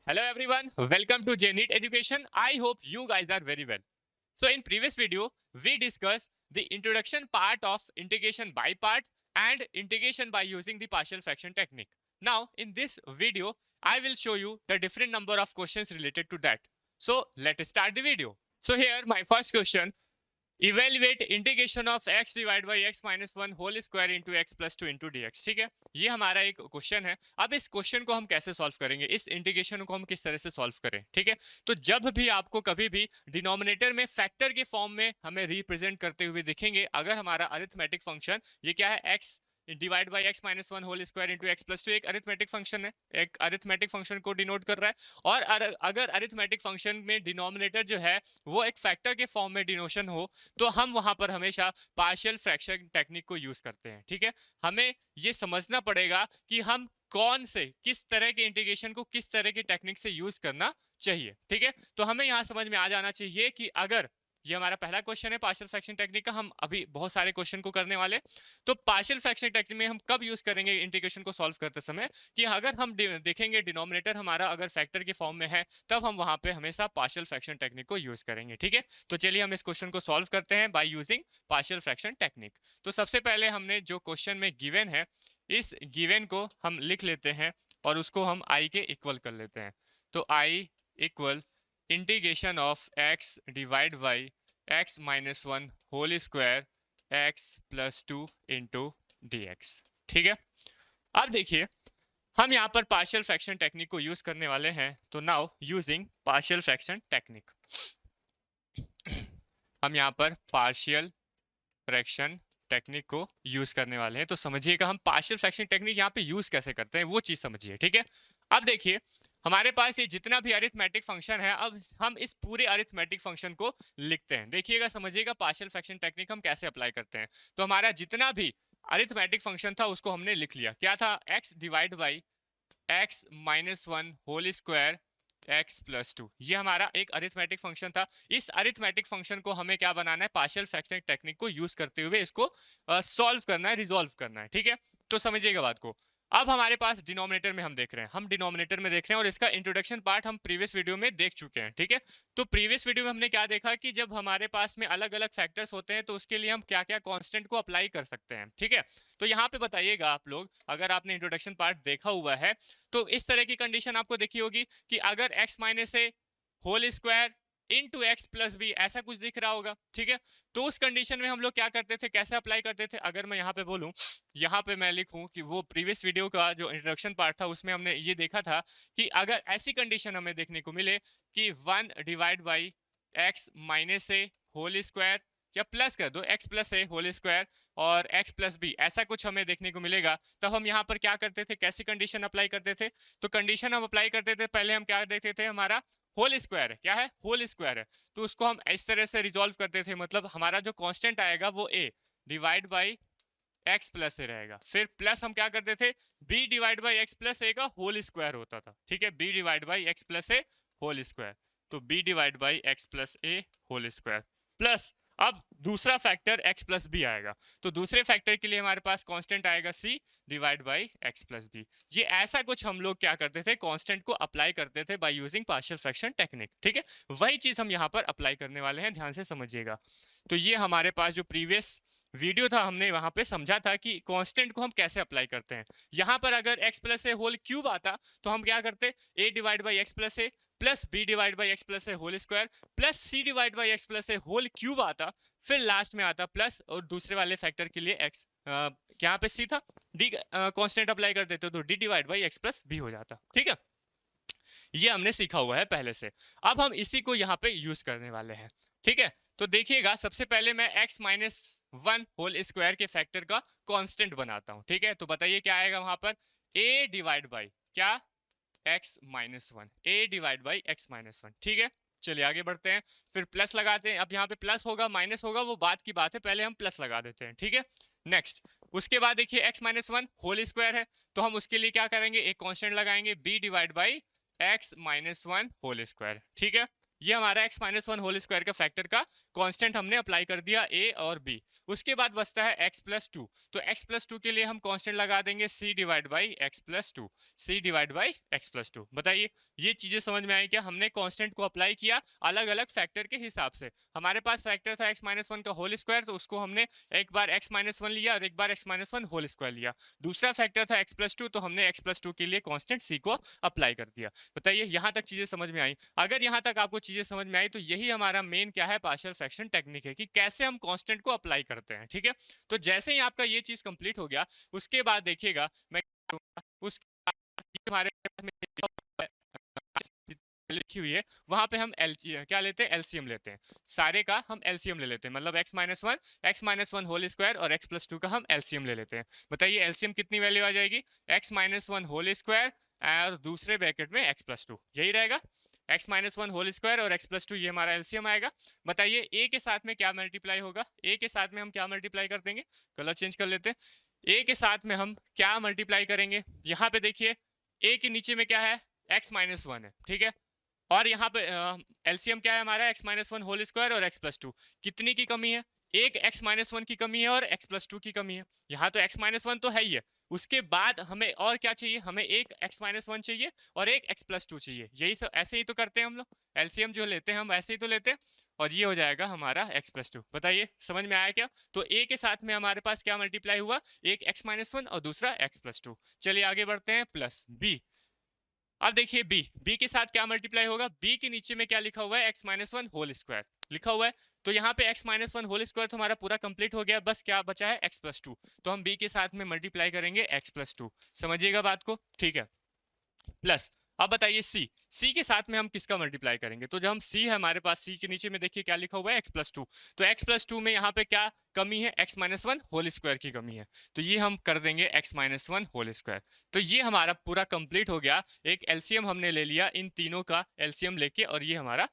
Hello everyone, welcome to JNET Education. I hope you guys are very well. So in previous video, we discussed the introduction part of integration by part and integration by using the partial fraction technique. Now in this video, I will show you the different number of questions related to that. So let's start the video. So here my first question. Evaluate integration of x divide by x minus one whole square into x plus two into d x. ठीक है, ये हमारा एक question है। अब इस question को हम कैसे सॉल्व करेंगे, इस इंटीग्रेशन को हम किस तरह से सॉल्व करें। ठीक है, तो जब भी आपको कभी भी डिनोमिनेटर में फैक्टर के फॉर्म में हमें रिप्रेजेंट करते हुए दिखेंगे, अगर हमारा अरिथमेटिक फंक्शन ये क्या है x divide by x minus one whole square into x plus two, एक अरिथमेटिक फंक्शन है, एक अरिथमेटिक फंक्शन को डिनोट कर रहा है। और अगर अरिथमेटिक फंक्शन में डिनोमिनेटर जो है वो एक फैक्टर के फॉर्म में डिनोशन हो, तो हम वहां पर हमेशा पार्शियल फ्रैक्शन टेक्निक को यूज करते हैं। ठीक है, हमें ये समझना पड़ेगा कि हम कौन से किस तरह के इंटीग्रेशन को किस तरह की टेक्निक से यूज करना चाहिए। ठीक है, तो हमें यहाँ समझ में आ जाना चाहिए कि अगर ये हमारा पहला क्वेश्चन है पार्शियल फ्रैक्शन टेक्निक का, हम अभी बहुत सारे क्वेश्चन को करने वाले। तो पार्शियल फ्रैक्शन टेक्निक में हम कब यूज करेंगे इंटीग्रेशन को सॉल्व करते समय, कि अगर हम देखेंगे डिनोमिनेटर हमारा अगर फैक्टर के फॉर्म में है, तब हम वहां पे हमेशा पार्शियल फ्रैक्शन टेक्निक को यूज करेंगे। ठीक है, तो चलिए हम इस क्वेश्चन को सॉल्व करते हैं by using partial fraction technique. तो सबसे पहले हमने जो क्वेश्चन में गिवन है, इस गिवन को हम लिख लेते हैं और उसको हम आई के इक्वल कर लेते हैं। तो I equal integration of x divide by x minus one whole square x plus two into d x. ठीक है, अब देखिए हम यहाँ पर पार्शियल फ्रैक्शन टेक्निक को यूज करने वाले हैं। तो now using partial fraction technique, हम यहाँ पर पार्शियल फ्रैक्शन टेक्निक को यूज करने वाले हैं। तो समझिएगा हम पार्शियल फ्रैक्शन टेक्निक यहाँ पे यूज कैसे करते हैं, वो चीज समझिए। ठीक है, अब देखिए हमारे पास ये जितना भी अरिथमेटिक फंक्शन है, अब हम इस पूरे अरिथमेटिक फंक्शन को लिखते हैं। देखिएगा, समझिएगा पार्शियल फ्रैक्शन टेक्निक हम कैसे अप्लाई करते हैं। तो हमारा जितना भी अरिथमेटिक फंक्शन था उसको हमने लिख लिया। क्या था, x divide by x minus one whole square x plus two, ये हमारा एक अरिथमेटिक फंक्शन था। इस अरिथमेटिक फंक्शन को हमें क्या बनाना है, पार्शियल फ्रैक्शन टेक्निक को यूज करते हुए इसको सॉल्व करना है, रिजॉल्व करना है। ठीक है, तो समझिएगा बात को। अब हमारे पास डिनोमिनेटर में हम देख रहे हैं, और इसका इंट्रोडक्शन पार्ट हम प्रीवियस वीडियो में देख चुके हैं। ठीक है, तो प्रीवियस वीडियो में हमने क्या देखा कि जब हमारे पास में अलग अलग फैक्टर्स होते हैं तो उसके लिए हम क्या क्या कांस्टेंट को अप्लाई कर सकते हैं। ठीक है, तो यहाँ पे बताइएगा आप लोग, अगर आपने इंट्रोडक्शन पार्ट देखा हुआ है तो इस तरह की कंडीशन आपको देखी होगी कि अगर x minus a whole square into x plus b, ऐसा कुछ दिख रहा होगा। ठीक है, तो उस कंडीशन में हम लोग क्या करते थे, कैसे अप्लाई करते थे। अगर मैं यहाँ पे बोलूँ, यहाँ पे मैं लिखूँ कि वो प्रीवियस वीडियो का जो इंट्रोडक्शन पार्ट था उसमें हमने ये देखा था कि अगर ऐसी कंडीशन हमें देखने को मिले कि one divide by x minus a whole square, या प्लस कर दो x plus a whole square और एक्स प्लस बी, ऐसा कुछ हमें देखने को मिलेगा, तब हम यहाँ पर क्या करते थे, कैसी कंडीशन अप्लाई करते थे। तो कंडीशन हम अप्लाई करते थे, पहले हम क्या देखते थे, हमारा होल स्क्वायर है, क्या है, होल स्क्वायर है, तो उसको हम इस तरह से रिजॉल्व करते थे। मतलब हमारा जो कांस्टेंट आएगा वो a divide by x plus a रहेगा। फिर प्लस हम क्या करते थे, b divide by x plus a का होल स्क्वायर होता था। ठीक है, b divide by x plus a whole square, तो b divide by x plus a whole square plus अब दूसरा फैक्टर x प्लस बी आएगा। तो दूसरे फैक्टर के लिए हमारे पास कांस्टेंट आएगा c divide by x plus b. ये ऐसा कुछ हम लोग क्या करते थे, कांस्टेंट को अप्लाई करते थे by using partial fraction technique. ठीक है, वही चीज हम यहाँ पर अप्लाई करने वाले हैं, ध्यान से समझिएगा। तो ये हमारे पास जो प्रीवियस वीडियो था, हमने वहां पे समझा था कि कांस्टेंट को हम कैसे अप्लाई करते हैं। यहाँ पर अगर x plus a whole cube आता तो हम क्या करते, a divide by x plus a plus b divide by x plus a whole square plus c divide by x plus a whole cube आता, फिर लास्ट में आता प्लस, और दूसरे वाले फैक्टर के लिए एक्स यहाँ पे सी था, डी कांस्टेंट अप्लाई कर देते तो d divide by x plus b हो जाता। ठीक है, ये हमने सीखा हुआ है पहले से। अब हम इसी को यहाँ पे यूज करने वाले हैं। ठीक है, तो देखिएगा, सबसे पहले मैं x minus one whole square के फैक्टर का कांस्टेंट बनाता हूँ। ठीक है, तो बताइए क्या आएगा वहां पर, a डिवाइड बाई क्या, x minus one, a divide by x minus one. ठीक है, चलिए आगे बढ़ते हैं, फिर प्लस लगाते हैं। अब यहाँ पे प्लस होगा माइनस होगा वो बात की बात है, पहले हम प्लस लगा देते हैं। ठीक है, नेक्स्ट उसके बाद देखिए x minus one whole square है, तो हम उसके लिए क्या करेंगे, एक कांस्टेंट लगाएंगे b divide by x minus one whole square. ठीक है, ये हमारा x minus one whole square का फैक्टर का कांस्टेंट हमने अप्लाई कर दिया a और b। उसके बाद बचता है x प्लस टू, तो x प्लस टू के लिए हम कांस्टेंट लगा देंगे c divide by x plus two, c divide by x plus two. बताइए ये चीजें समझ में आई क्या? हमने कांस्टेंट को अप्लाई किया अलग अलग फैक्टर के हिसाब से। हमारे पास फैक्टर था x माइनस वन का होल स्क्वायर, तो उसको हमने एक बार x माइनस वन लिया और एक बार x minus one whole square लिया। दूसरा फैक्टर था x प्लस टू, तो हमने x प्लस टू के लिए कांस्टेंट c को अप्लाई कर दिया। बताइए यहाँ तक चीजें समझ में आई? अगर यहाँ तक आपको चीजें समझ में आई तो यही हमारा मेन क्या है, पार्शियल फ्रैक्शन टेक्निक है कि कैसे हम कांस्टेंट को अप्लाई करते हैं। ठीक है, तो जैसे ही आपका ये चीज कंप्लीट हो गया उसके बाद देखिएगा मैं उसके बाद हमारे लिखी हुई है वहां पे हम क्या लेते हैं, एलसीएम लेते हैं। सारे का हम एलसीएम ले लेते हैं, मतलब x minus one whole square और x प्लस टू का हम एलसीएम ले लेते हैं। बताइए एलसीएम कितनी वैल्यू आ जाएगी, x minus one whole square और दूसरे ब्रैकेट में x प्लस टू, यही रहेगा। x minus one whole square और x प्लस टू, ये हमारा एलसीएम आएगा। बताइए a के साथ में क्या मल्टीप्लाई होगा, a के साथ में हम क्या मल्टीप्लाई कर देंगे, कलर चेंज कर लेते हैं। a के साथ में हम क्या मल्टीप्लाई करेंगे, यहाँ पे देखिए a के नीचे में क्या है, x माइनस वन है। ठीक है, और यहाँ पे एलसीएम क्या है हमारा, x minus one whole square और x प्लस टू। कितनी की कमी है, एक x माइनस वन की कमी है और x प्लस टू की कमी है। यहाँ तो x माइनस वन तो है ही है, उसके बाद हमें और क्या चाहिए, हमें एक x माइनस वन चाहिए और एक x प्लस टू चाहिए। यही सब ऐसे ही तो करते हैं हम लोग, एलसीएम जो लेते हैं हम ऐसे ही तो लेते हैं, और ये हो जाएगा हमारा x प्लस टू। बताइए समझ में आया क्या? तो a के साथ में हमारे पास क्या मल्टीप्लाई हुआ, एक x माइनस वन और दूसरा x प्लस टू। चलिए आगे बढ़ते हैं, प्लस b। अब देखिए b के साथ क्या मल्टीप्लाई होगा, b के नीचे में क्या लिखा हुआ है, x minus one whole square लिखा हुआ है। तो यहाँ पे x minus one whole square तो हमारा पूरा कंप्लीट हो गया, बस क्या बचा है, x प्लस टू। तो हम b के साथ में मल्टीप्लाई करेंगे x प्लस टू, समझिएगा बात को, ठीक है। प्लस अब बताइए c के साथ में हम किसका मल्टीप्लाई करेंगे, तो जब हम c है हमारे पास, c के नीचे में देखिए क्या लिखा हुआ है, x प्लस टू। तो x प्लस टू में यहाँ पे क्या कमी है, x minus one whole square की कमी है, तो ये हम कर देंगे x minus one whole square. तो ये हमारा पूरा कंप्लीट हो गया, एक एलसीएम हमने ले लिया, इन तीनों का एलसीएम लेके, और ये हमारा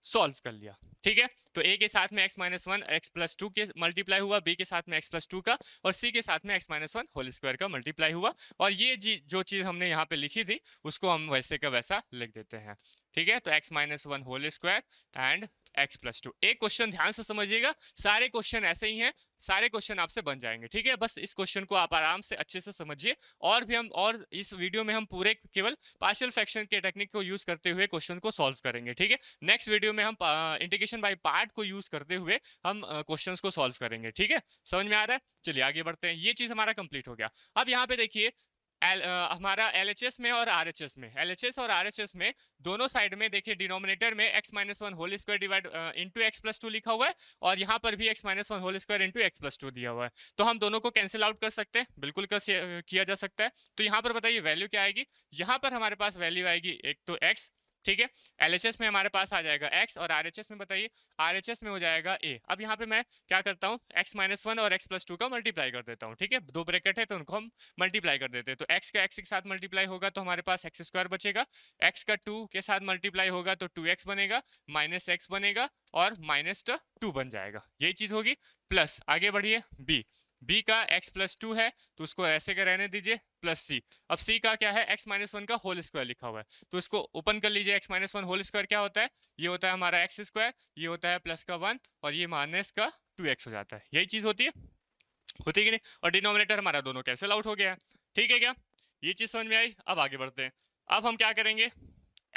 सॉल्व कर लिया। ठीक है, तो a के साथ में x minus one x plus two के मल्टीप्लाई हुआ, b के साथ में x प्लस टू का, और c के साथ में x minus one whole square का मल्टीप्लाई हुआ। और ये जो चीज हमने यहाँ पे लिखी थी उसको हम वैसे का वैसा लिख देते हैं। ठीक है, तो x minus one whole square and x plus two. एक क्वेश्चन ध्यान से समझिएगा, सारे क्वेश्चन ऐसे ही हैं, सारे क्वेश्चन आपसे बन जाएंगे। ठीक है, बस इस क्वेश्चन को आप आराम से अच्छे से समझिए, और इस वीडियो में हम पूरे केवल पार्शियल फ्रैक्शन के टेक्निक को यूज करते हुए क्वेश्चन को सॉल्व करेंगे। ठीक है, नेक्स्ट वीडियो में हम इंटीग्रेशन बाय पार्ट को यूज करते हुए हम क्वेश्चंस को सॉल्व करेंगे। ठीक है, समझ में आ रहा है? चलिए आगे बढ़ते हैं, ये चीज हमारा कंप्लीट हो गया। अब यहाँ पे देखिए हमारा LHS में और RHS में, LHS और RHS में दोनों साइड में देखिए डिनोमिनेटर में x minus one whole square divide into x plus two लिखा हुआ है, और यहाँ पर भी x minus one whole square into x plus two दिया हुआ है। तो हम दोनों को कैंसिल आउट कर सकते हैं, बिल्कुल किया जा सकता है। तो यहाँ पर बताइए वैल्यू क्या आएगी, यहाँ पर हमारे पास वैल्यू आएगी एक तो x। ठीक है, LHS में हमारे पास आ जाएगा x, और RHS में बताइए, RHS में हो जाएगा a। अब यहाँ पे मैं क्या करता हूँ, x माइनस वन और x प्लस टू का मल्टीप्लाई कर देता हूँ। ठीक है, दो ब्रैकेट है तो उनको हम मल्टीप्लाई कर देते हैं। तो x का x के साथ मल्टीप्लाई होगा तो हमारे पास एक्स स्क्वायर बचेगा, x का 2 के साथ मल्टीप्लाई होगा तो 2x बनेगा, माइनस x बनेगा और माइनस 2 बन जाएगा, यही चीज होगी। प्लस आगे बढ़िए, b का x प्लस टू है तो उसको ऐसे का रहने दीजिए, प्लस c। अब c का क्या है, x माइनस वन का होल स्क्वायर लिखा हुआ है, तो इसको ओपन कर लीजिए। x minus one whole square क्या होता है, ये होता है हमारा एक्स स्क्वायर, ये होता है प्लस का 1 और ये माइनस का 2x हो जाता है, यही चीज होती है कि नहीं। और डिनोमिनेटर हमारा दोनों कैंसिल आउट हो गया है। ठीक है क्या, ये चीज समझ में आई? अब आगे बढ़ते हैं, अब हम क्या करेंगे,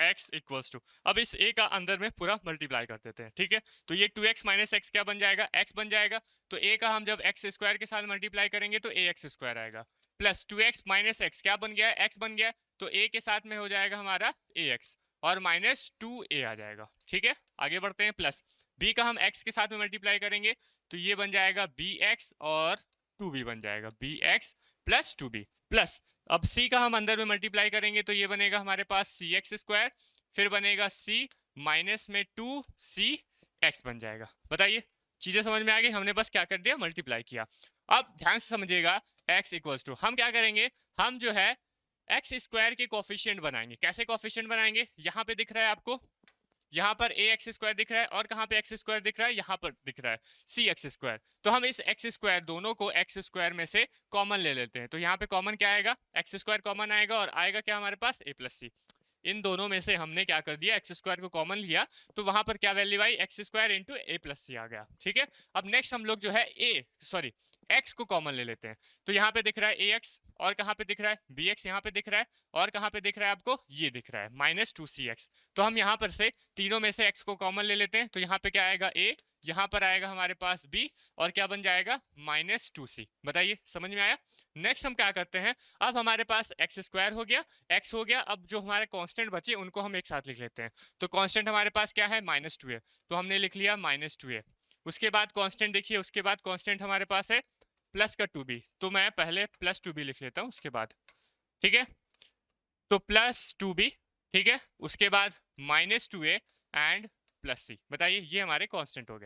x इक्वल्स टू, अब इस a का अंदर में पूरा मल्टीप्लाई कर देते हैं। ठीक है, तो ये 2x माइनस एक्स क्या बन जाएगा, x बन जाएगा। तो a का हम जब x स्क्वायर के साथ मल्टीप्लाई करेंगे तो ax स्क्वायर आएगा, प्लस 2x माइनस एक्स क्या बन गया है, x बन गया, तो a के साथ में हो जाएगा हमारा ax और माइनस 2a आ जाएगा। ठीक है, आगे बढ़ते हैं, प्लस b का हम x के साथ में मल्टीप्लाई करेंगे तो ये बन जाएगा bx और 2b बन जाएगा, bx प्लस 2b। प्लस अब c का हम अंदर में मल्टीप्लाई करेंगे तो ये बनेगा हमारे पास cx स्क्वायर, फिर बनेगा c माइनस में 2cx बन जाएगा। बताइए चीजें समझ में आ गई, हमने बस क्या कर दिया, मल्टीप्लाई किया। अब ध्यान से समझिएगा, x इक्वल्स टू हम क्या करेंगे, हम जो है एक्स स्क्वायर के कोफिशिएंट बनाएंगे। कैसे कोफिशिएंट बनाएंगे, यहाँ पे दिख रहा है आपको, यहाँ पर ए एक्स स्क्वायर दिख रहा है, और कहाँ पे एक्स स्क्वायर दिख रहा है, यहाँ पर दिख रहा है सी एक्स स्क्वायर। तो हम इस एक्स स्क्वायर दोनों को एक्स स्क्वायर में से कॉमन ले लेते हैं। तो यहाँ पे कॉमन क्या आएगा, एक्स स्क्वायर कॉमन आएगा, और आएगा क्या हमारे पास, ए प्लस सी। इन दोनों में से हमने क्या कर दिया, एक्स स्क्वायर को कॉमन लिया, तो वहां पर क्या वैल्यू आई, एक्स स्क्वायर इंटू ए प्लस सी आ गया। ठीक है, अब नेक्स्ट हम लोग जो है एक्स को कॉमन ले लेते हैं। तो यहाँ पे दिख रहा है ए एक्स, और कहाँ पे दिख रहा है बी एक्स, यहाँ पे दिख रहा है, और कहाँ पे दिख रहा है आपको, ये दिख रहा है माइनस टू सी एक्स। तो हम यहाँ पर से तीनों में से एक्स को कॉमन ले लेते हैं, तो यहाँ पे क्या आएगा ए, यहाँ पर आएगा हमारे पास बी, और क्या बन जाएगा माइनस टू सी। बताइए समझ में आया। नेक्स्ट हम क्या करते हैं, अब हमारे पास एक्स स्क्वायर हो गया, एक्स हो गया, अब जो हमारे कांस्टेंट बचे उनको हम एक साथ लिख लेते हैं। तो कांस्टेंट हमारे पास क्या है, माइनस टू है, तो हमने लिख लिया माइनस टू है। उसके बाद कांस्टेंट देखिए, उसके बाद कांस्टेंट हमारे पास है प्लस का टू बी, तो मैं पहले प्लस टू बी लिख लेता हूँ उसके बाद। ठीक है, तो प्लस टू बी, ठीक है, उसके बाद minus two a and plus c. बताइए ये हमारे कांस्टेंट हो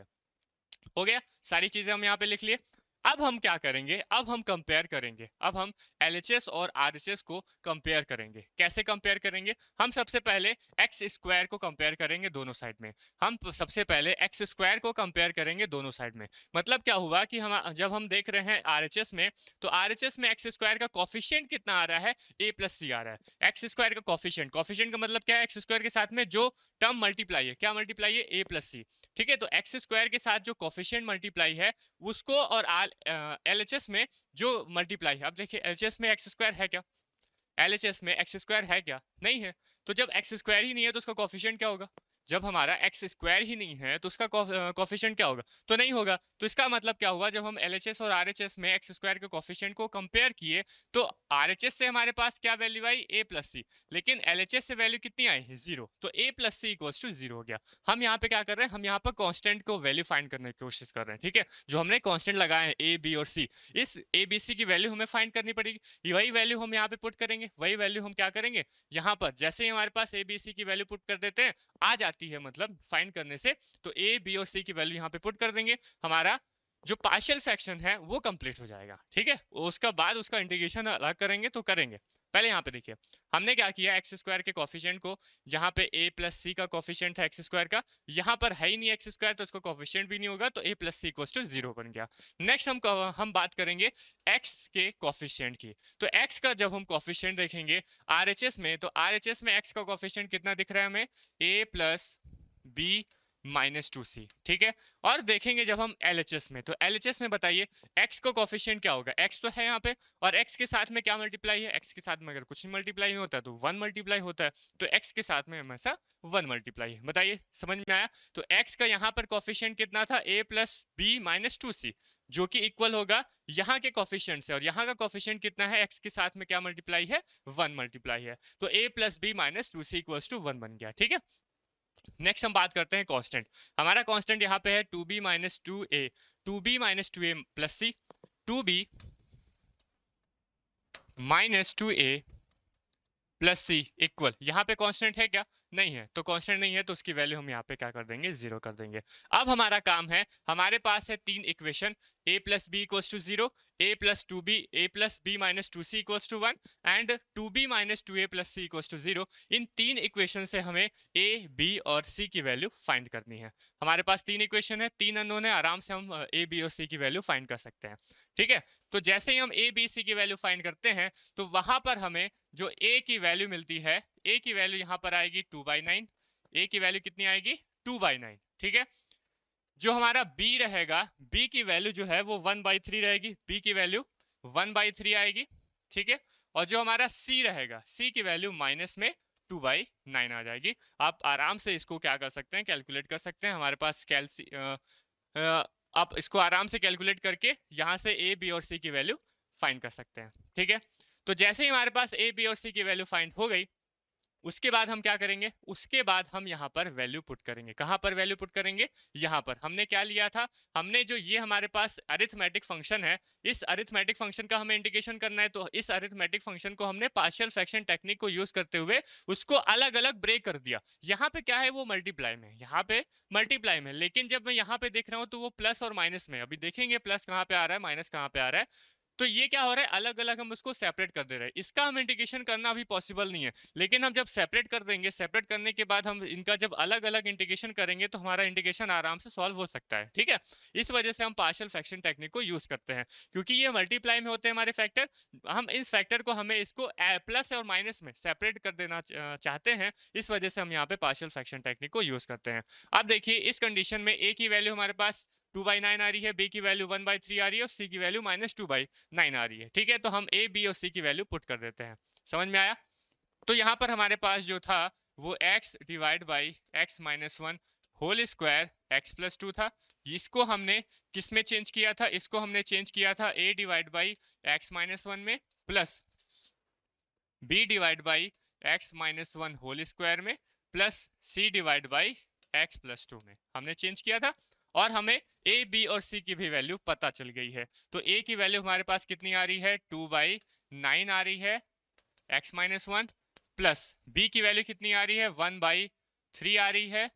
गया, सारी चीजें हम यहाँ पे लिख लिए। अब हम क्या करेंगे, अब हम कंपेयर करेंगे, अब हम LHS और RHS को कंपेयर करेंगे। कैसे कंपेयर करेंगे, हम सबसे पहले एक्स स्क्वायर को कंपेयर करेंगे दोनों साइड में। हम सबसे पहले एक्स स्क्वायर को कंपेयर करेंगे दोनों साइड में। मतलब क्या हुआ कि हम जब हम देख रहे हैं RHS में, तो RHS में एक्स स्क्वायर का कोफिशिएंट कितना आ रहा है, a प्लस सी आ रहा है। एक्स स्क्वायर का कोफिशिएंट, कोफिशिएंट का मतलब क्या है, एक्स स्क्वायर के साथ में जो टर्म मल्टीप्लाई है, क्या मल्टीप्लाई है, a प्लस सी। ठीक है, तो एक्स स्क्वायर के साथ जो कोफिशिएंट मल्टीप्लाई है उसको, और LHS में जो मल्टीप्लाई है, अब देखिए LHS में एक्स स्क्वायर है क्या, LHS में एक्स स्क्वायर है क्या, नहीं है। तो जब एक्स स्क्वायर ही नहीं है तो उसका कोफिशिएंट क्या होगा, जब हमारा एक्स स्क्वायर ही नहीं है तो उसका कोफिशिएंट क्या होगा, तो नहीं होगा। तो इसका मतलब क्या हुआ, जब हम LHS और RHS में एक्स स्क्वायर के कोफिशिएंट को कंपेयर किए तो RHS से हमारे पास क्या वैल्यू आई, a प्लस सी, लेकिन LHS से वैल्यू कितनी आई, जीरो। तो a plus c equals to zero हो गया। हम यहाँ पे क्या कर रहे हैं, हम यहाँ पर कांस्टेंट को वैल्यू फाइंड करने की कोशिश कर रहे हैं। ठीक है, जो हमने कांस्टेंट लगाए हैं a b और c, इस a b c की वैल्यू हमें फाइंड करनी पड़ेगी। वही वैल्यू हम यहाँ पे पुट करेंगे, वही वैल्यू हम क्या करेंगे, यहाँ पर जैसे ही हमारे पास a b c की वैल्यू पुट कर देते हैं, आ जाती है मतलब फाइंड करने से, तो a b और c की वैल्यू यहाँ पे पुट कर देंगे, हमारा जो पार्शियल फ्रैक्शन है वो कंप्लीट हो जाएगा। ठीक है, उसका बाद उसका इंटीग्रेशन अलग करेंगे तो करेंगे। पहले यहाँ पे देखिए हमने क्या किया, एक्स स्क्वायर के कोफिशिएंट को, जहाँ पे a प्लस सी का कोफिशिएंट था एक्स स्क्वायर का, यहाँ पर है ही नहीं एक्स स्क्वायर तो उसका कोफिशिएंट भी नहीं होगा, तो a plus c equals to zero बन गया। नेक्स्ट हम बात करेंगे x के कोफिशिएंट की। तो x का जब हम कोफिशिएंट देखेंगे RHS में, तो RHS में x का कोफिशिएंट कितना दिख रहा है हमें, a plus b minus two c. ठीक है, और देखेंगे जब हम LHS में, तो LHS में बताइए x को कोफिशिएंट क्या होगा, x तो है यहाँ पे, और x के साथ में क्या मल्टीप्लाई है, x के साथ में अगर कुछ नहीं मल्टीप्लाई नहीं होता तो 1 मल्टीप्लाई होता है, तो x के साथ में हमेशा 1 मल्टीप्लाई है। बताइए समझ में आया। तो x का यहाँ पर कोफिशिएंट कितना था, a plus b minus two c, जो कि इक्वल होगा यहाँ के कोफिशिएंट से, और यहाँ का कोफिशिएंट कितना है, x के साथ में क्या मल्टीप्लाई है, 1 मल्टीप्लाई है, तो a plus b minus two c equals to 1 बन गया। ठीक है, नेक्स्ट हम बात करते हैं कांस्टेंट। हमारा कांस्टेंट यहाँ पे है 2b minus two A, 2b minus two a plus C, 2b minus two a plus C equal, यहाँ पे कांस्टेंट है क्या, नहीं है, तो कांस्टेंट नहीं है तो उसकी वैल्यू हम यहाँ पे क्या कर देंगे, जीरो कर देंगे। अब हमारा काम है, हमारे पास है तीन equation, a plus b equals to zero, a plus two b, a plus b minus two c equals to one, and 2b minus two a plus c equals to zero. इन तीन इक्वेशन से हमें a, b और c की value find करनी है। हमारे पास तीन इक्वेशन है, तीन अननोन है, आराम से हम a, b और c की वैल्यू फाइंड कर सकते हैं। ठीक है, तो जैसे ही हम a, b, c की वैल्यू फाइंड करते हैं, तो वहां पर हमें जो a की वैल्यू मिलती है, a की वैल्यू यहाँ पर आएगी 2/9, a की वैल्यू कितनी आएगी 2/9। ठीक है, जो हमारा b रहेगा, b की वैल्यू जो है वो 1/3 रहेगी, b की वैल्यू 1/3 आएगी। ठीक है, और जो हमारा c रहेगा, c की वैल्यू माइनस में 2/9 आ जाएगी। आप आराम से इसको क्या कर सकते हैं, कैलकुलेट कर सकते हैं। हमारे पास आप इसको आराम से कैलकुलेट करके यहाँ से a, b और c की वैल्यू फाइंड कर सकते हैं। ठीक है, तो जैसे ही हमारे पास a, b और c की वैल्यू फाइंड हो गई, उसके बाद हम क्या करेंगे, उसके बाद हम यहाँ पर वैल्यू पुट करेंगे। कहाँ पर वैल्यू पुट करेंगे, यहाँ पर। हमने क्या लिया था, हमने जो ये हमारे पास अरिथमेटिक फंक्शन है, इस अरिथमेटिक फंक्शन का हमें इंटीग्रेशन करना है, तो इस अरिथमेटिक फंक्शन को हमने पार्शियल फ्रैक्शन टेक्निक को यूज करते हुए उसको अलग अलग ब्रेक कर दिया। यहाँ पे क्या है, वो मल्टीप्लाई में, यहाँ पे मल्टीप्लाई में, लेकिन जब मैं यहाँ पे देख रहा हूँ तो वो प्लस और माइनस में। अभी देखेंगे प्लस कहाँ पे आ रहा है, माइनस कहाँ पे आ रहा है। तो ये क्या हो रहा है, अलग अलग हम उसको सेपरेट कर दे रहे हैं। इसका हम इंटीग्रेशन करना अभी पॉसिबल नहीं है, लेकिन हम जब सेपरेट कर देंगे, सेपरेट करने के बाद हम इनका जब अलग अलग इंटीग्रेशन करेंगे तो हमारा इंटीग्रेशन आराम से सॉल्व हो सकता है, ठीक है। इस वजह से हम पार्शियल फ्रैक्शन टेक्निक को यूज करते हैं, क्योंकि ये मल्टीप्लाई में होते हैं हमारे फैक्टर। हम इस फैक्टर को हमें इसको प्लस और माइनस में सेपरेट कर देना चाहते हैं, इस वजह से हम यहाँ पे पार्शियल फ्रैक्शन टेक्निक को यूज करते हैं। अब देखिए इस कंडीशन में ए की वैल्यू हमारे पास 2/9 आ रही है, बी की वैल्यू 1/3 आ रही है और सी की वैल्यू -2/9 आ रही है, ठीक है। तो हम ए, बी और सी की वैल्यू पुट कर देते हैं। समझ में आया? तो यहाँ पर हमारे पास जो था वो x divide by x minus 1 whole square x plus 2 था। इसको हमने किस में चेंज किया था? इसको हमने चेंज किया था a divide by x minus 1 में plus b divide by x minus 1 whole square में plus c divide by x plus 2 में हमने चेंज किया था। और हमें a, b और c की भी वैल्यू पता चल गई है। तो a की वैल्यू हमारे पास कितनी आ रही है? 2/9 आ रही है x माइनस 1 प्लस b की वैल्यू कितनी आ रही है? 1/3 आ रही है,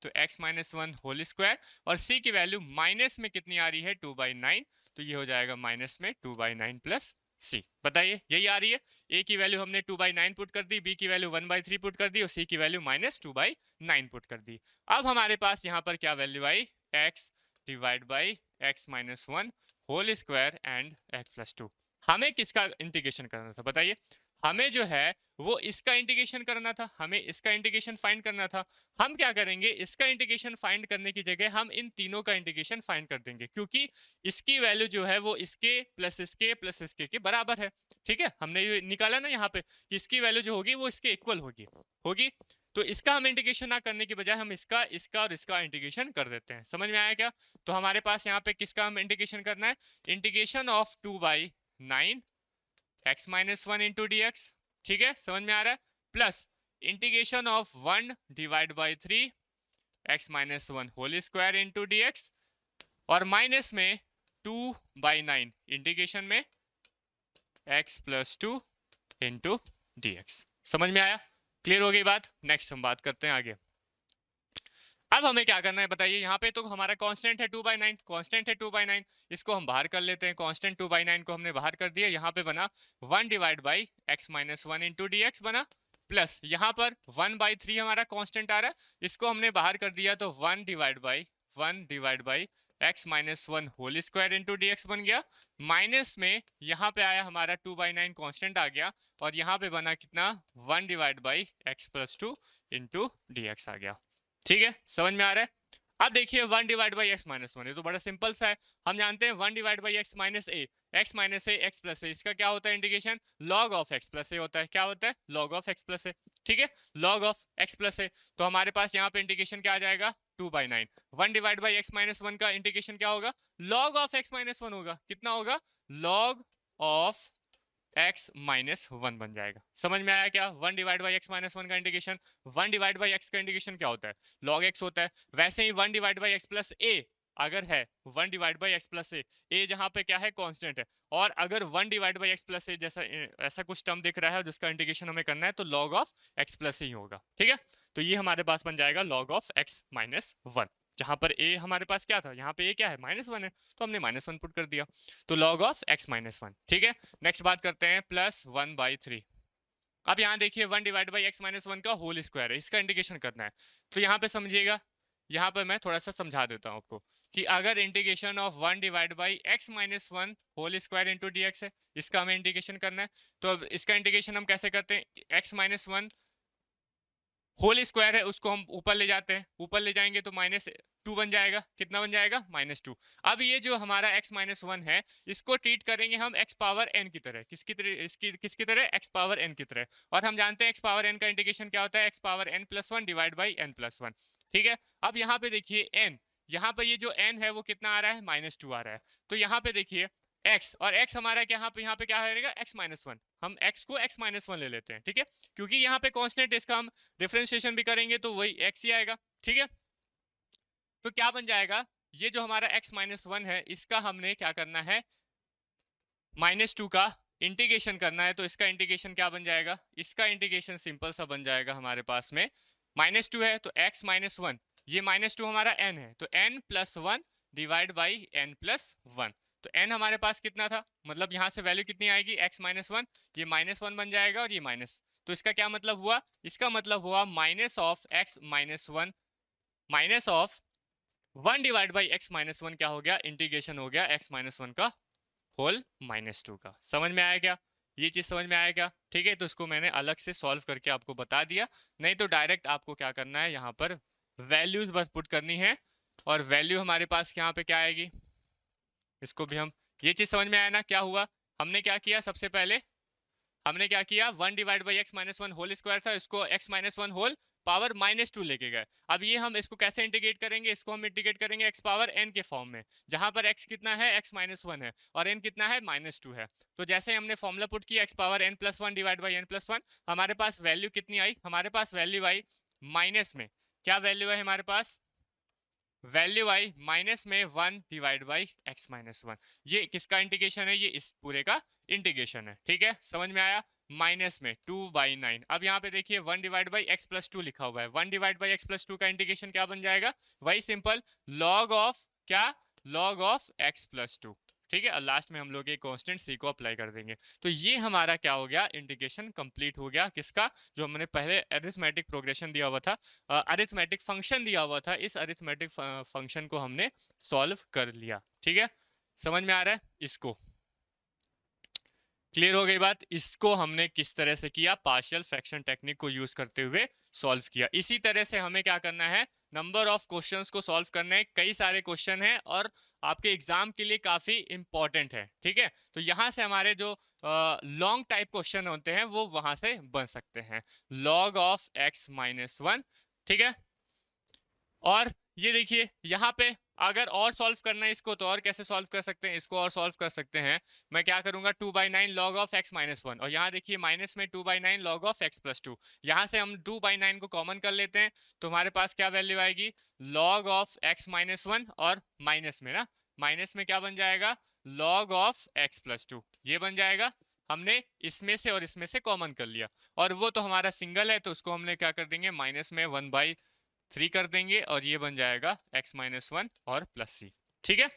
तो x माइनस 1 होल स्क्वायर। और c की वैल्यू माइनस में कितनी आ रही है? 2/9, तो ये हो जाएगा माइनस में 2/9 प्लस c। बताइए, यही आ रही है। a की वैल्यू हमने 2/9 पुट कर दी, b की वैल्यू 1/3 पुट कर दी और c की वैल्यू -2/9 पुट कर दी। अब हमारे पास यहाँ पर क्या वैल्यू आई? x divide by x minus 1 whole square and x plus 2। हमें किसका इंटीग्रेशन करना था? बताइए। हमें जो है वो इसका इंटीग्रेशन करना था, हमें इसका इंटीग्रेशन फाइंड करना था। हम क्या करेंगे, इसका इंटीग्रेशन फाइंड करने की जगह हम इन तीनों का इंटीग्रेशन फाइंड कर देंगे, क्योंकि इसकी वैल्यू जो है वो इसके प्लस इसके के बराबर है, ठीक है। हमने ये निकाला ना यहाँ पे कि इसकी वैल्यू जो होगी वो इसके इक्वल होगी। तो इसका हम इंटीग्रेशन ना करने की बजाय हम इसका और इसका इंटीग्रेशन कर देते हैं। समझ में आया क्या? तो हमारे पास यहाँ पे किसका हम इंटीग्रेशन करना है? Integration of 2/9 x minus 1 into d x, ठीक है, समझ में आ रहा है। Plus integration of 1 divide by 3 x minus 1 whole square into d x और माइनस में 2/9 इंटीग्रेशन में x plus 2 into d x. समझ में आया? क्लियर हो गई बात? नेक्स्ट हम बात करते हैं आगे। अब हमें क्या करना है बताइए। यहाँ पे तो हमारा कांस्टेंट है 2/9, कांस्टेंट है 2/9, इसको हम बाहर कर लेते हैं। कांस्टेंट 2/9 को हमने बाहर कर दिया, यहाँ पे बना 1 divide by x minus 1 into d x बना, प्लस यहाँ पर 1/3 हमारा कांस्टेंट आ रहा है, इसको हमने बाहर कर दिया तो 1 divide by x minus 1 whole square into d x बन गया। माइनस में यहाँ पे आया हमारा 2/9 कांस्टेंट आ गया और यहाँ पे बना कितना? 1 divide by x plus 2 into d x आ गया, ठीक है। समझ में आ रहा है? अब देखिए 1 डिवाइड बाई एक्स माइनस 1, ये तो बड़ा सिंपल सा है। हम जानते हैं 1 divide by x minus a, x plus a, इसका क्या होता है integration? Log of x plus a होता है। क्या होता है? Log of x plus a, ठीक है, log of x plus a. तो हमारे पास यहाँ पे इंटीग्रेशन क्या आ जाएगा? 2/9। 1 डिवाइड बाई एक्स माइनस 1 का इंटीग्रेशन क्या होगा? लॉग ऑफ एक्स माइनस 1 होगा। कितना होगा? लॉग ऑफ x माइनस 1 बन जाएगा। समझ में आया क्या? 1 डिवाइड बाई एक्स माइनस 1 का इंटीग्रेशन, 1 डिवाइड बाई एक्स का इंटीग्रेशन क्या होता है? लॉग x होता है। वैसे ही 1 डिवाइड बाई एक्स प्लस ए अगर है, 1 डिवाइड बाई एक्स प्लस ए जहां पे क्या है? कांस्टेंट है। और अगर 1 डिवाइड बाई एक्स प्लस ए जैसा ऐसा कुछ टर्म दिख रहा है जिसका इंटीग्रेशन हमें करना है तो लॉग ऑफ एक्स प्लस ही होगा, ठीक है। तो ये हमारे पास बन जाएगा लॉग ऑफ एक्स माइनस 1, जहां पर a हमारे पास क्या था? यहाँ पे a क्या है? -1 है, तो हमने -1 पुट कर दिया, तो log ऑफ x माइनस 1, ठीक है। नेक्स्ट बात करते हैं प्लस 1/3। अब यहाँ देखिए 1 डिवाइड बाई एक्स माइनस 1 का होल स्क्वायर है, इसका इंटीग्रेशन करना है। तो यहाँ पे समझिएगा, यहाँ पर मैं थोड़ा सा समझा देता हूँ आपको कि अगर integration of 1 divide by x minus 1 whole square into d x है, इसका हमें इंटीग्रेशन करना है। तो अब इसका इंटीग्रेशन हम कैसे करते हैं? एक्स माइनस 1 होल स्क्वायर है उसको हम ऊपर ले जाते हैं, ऊपर ले जाएंगे तो -2 बन जाएगा। कितना बन जाएगा? -2। अब ये जो हमारा x माइनस 1 है इसको ट्रीट करेंगे हम x पावर n की तरह। किसकी तरह? किसकी तरह? x पावर n की तरह। और हम जानते हैं x पावर n का इंटीग्रेशन क्या होता है? x power n plus 1 divide by n plus 1, ठीक है। अब यहाँ पे देखिए n, यहाँ पे ये जो n है वो कितना आ रहा है? -2 आ रहा है। तो यहाँ पे देखिए x, और x हमारा यहाँ पे क्या रहेगा? x minus 1। हम x को x माइनस 1 ले लेते हैं, ठीक है, क्योंकि यहाँ पे कांस्टेंट, इसका हम डिफरेंशिएशन भी करेंगे तो वही x ही आएगा, ठीक है। तो क्या बन जाएगा? ये जो हमारा x माइनस 1 है इसका हमने क्या करना है? -2 का इंटीग्रेशन करना है। तो इसका इंटीग्रेशन क्या बन जाएगा? इसका इंटीग्रेशन सिंपल सा बन जाएगा हमारे पास में, -2 है तो x माइनस 1, ये -2 हमारा n है तो n plus 1 divide by n plus 1। तो n हमारे पास कितना था, मतलब यहाँ से वैल्यू कितनी आएगी x माइनस वन, ये माइनस वन बन जाएगा और ये माइनस, तो इसका क्या मतलब हुआ, इसका मतलब हुआ minus of x minus one, minus of 1 divide by x minus one क्या हो गया, इंटीग्रेशन हो गया x माइनस वन का होल माइनस टू का। समझ में आया क्या, ये चीज समझ में आया क्या? ठीक है, तो इसको मैंने अलग से सॉल्व करके आपको बता दिया, नहीं तो डायरेक्ट आपको क्या करना है, यहाँ पर वैल्यूज बस पुट करनी है, और वैल्यू हमारे पास यहाँ पे क्या आएगी, इसको भी हम, ये चीज समझ में आया ना, क्या हुआ, हमने क्या किया, सबसे पहले हमने क्या किया, 1 divide by x minus one whole square था, इसको x minus one whole power minus two लेके गए। अब ये हम इसको कैसे इंटीग्रेट करेंगे, इसको हम इंटीग्रेट करेंगे x पावर n के फॉर्म में, जहां पर x कितना है, x माइनस वन है, और n कितना है, माइनस टू है। तो जैसे हमने फॉर्मूला पुट किया x power n plus one divide by n plus one, हमारे पास वैल्यू कितनी आई, हमारे पास वैल्यू आई माइनस में, क्या वैल्यू है हमारे पास, वैल्यू आई माइनस में 1 divide by x minus one. ये किसका इंटीग्रेशन है, ये इस पूरे का इंटीग्रेशन है। ठीक है, समझ में आया, माइनस में 2/9। अब यहाँ पे देखिए 1 divide by x plus two लिखा हुआ है, 1 divide by x plus two का इंटीग्रेशन क्या बन जाएगा, वही सिंपल लॉग ऑफ क्या, log of x plus to. ठीक है, और लास्ट में हम लोग एक कांस्टेंट सी को अप्लाई कर देंगे। तो ये हमारा क्या हो गया, इंटीग्रेशन कंप्लीट हो गया, किसका, जो हमने पहले अरिथमेटिक प्रोग्रेशन दिया हुआ था, अरिथमेटिक फंक्शन दिया हुआ था, इस अरिथमेटिक फंक्शन को हमने सॉल्व कर लिया। ठीक है, समझ में आ रहा है, इसको क्लियर हो गई बात, इसको हमने किस तरह से किया, पार्शियल फ्रैक्शन टेक्निक को यूज करते हुए सॉल्व किया। इसी तरह से हमें क्या करना है, नंबर ऑफ क्वेश्चंस को सॉल्व करना है, कई सारे क्वेश्चन हैं और आपके एग्जाम के लिए काफी इंपॉर्टेंट है। ठीक है, तो यहां से हमारे जो लॉन्ग टाइप क्वेश्चन होते हैं वो वहां से बन सकते हैं, log of x minus one. ठीक है, और ये देखिए यहाँ पे अगर और सॉल्व करना है इसको, तो और कैसे सॉल्व कर सकते हैं, इसको और सॉल्व कर सकते हैं, मैं क्या करूंगा, 2/9 log of x minus one, और यहाँ देखिए माइनस में 2/9 log of x plus to, यहाँ से हम 2/9 को कॉमन कर लेते हैं, तो हमारे पास क्या वैल्यू आएगी, log of x minus one, और माइनस में ना, माइनस में क्या बन जाएगा, log of x plus two, ये बन जाएगा। हमने इसमें से और इसमें से कॉमन कर लिया, और वो तो हमारा सिंगल है, तो उसको हमने क्या कर देंगे, माइनस में 1/3 कर देंगे, और ये बन जाएगा x माइनस वन और प्लस सी। ठीक है,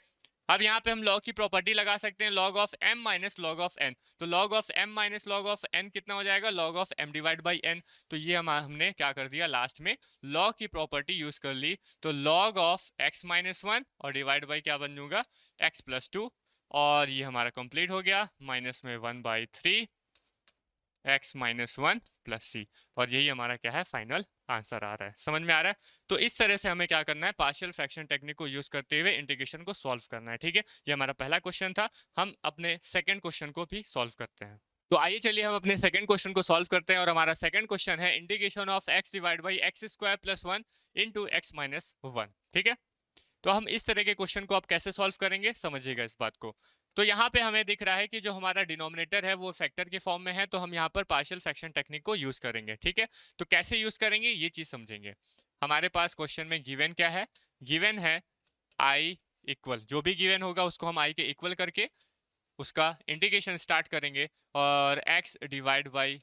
अब यहाँ पे हम लॉग की प्रॉपर्टी लगा सकते हैं, log of m minus log of n, तो log of m minus log of n कितना हो जाएगा, log of m divide by n। तो ये हमने क्या कर दिया, लास्ट में लॉग की प्रॉपर्टी यूज कर ली, तो log of x minus one और डिवाइड बाई क्या बन जाऊंगा, x प्लस टू, और ये हमारा कंप्लीट हो गया, माइनस में 1/3 x माइनस वन प्लस सी, और यही हमारा क्या है, फाइनल आंसर आ रहा है। समझ में आ रहा है, तो इस तरह से हमें क्या करना है, पार्शियल फ्रैक्शन टेक्निक को यूज करते हुए इंटीग्रेशन को सॉल्व करना है। ठीक है, ये हमारा पहला क्वेश्चन था, हम अपने सेकंड क्वेश्चन को भी सॉल्व करते हैं। तो आइए चलिए हम अपने सेकंड क्वेश्चन को सॉल्व करते हैं, और हमारा सेकंड क्वेश्चन है integration of x divide by x square plus one into x minus one. ठीक है, तो हम इस तरह के क्वेश्चन को आप कैसे सॉल्व करेंगे, समझिएगा इस बात को। तो यहाँ पे हमें दिख रहा है कि जो हमारा डिनोमिनेटर है वो फैक्टर के फॉर्म में है, तो हम यहाँ पर पार्शियल फ्रैक्शन टेक्निक को यूज करेंगे। ठीक है, तो कैसे यूज करेंगे ये चीज समझेंगे। हमारे पास क्वेश्चन में गिवन क्या है, गिवन है i इक्वल, जो भी गिवन होगा उसको हम i के इक्वल करके उसका इंटीग्रेशन स्टार्ट करेंगे, और x divide by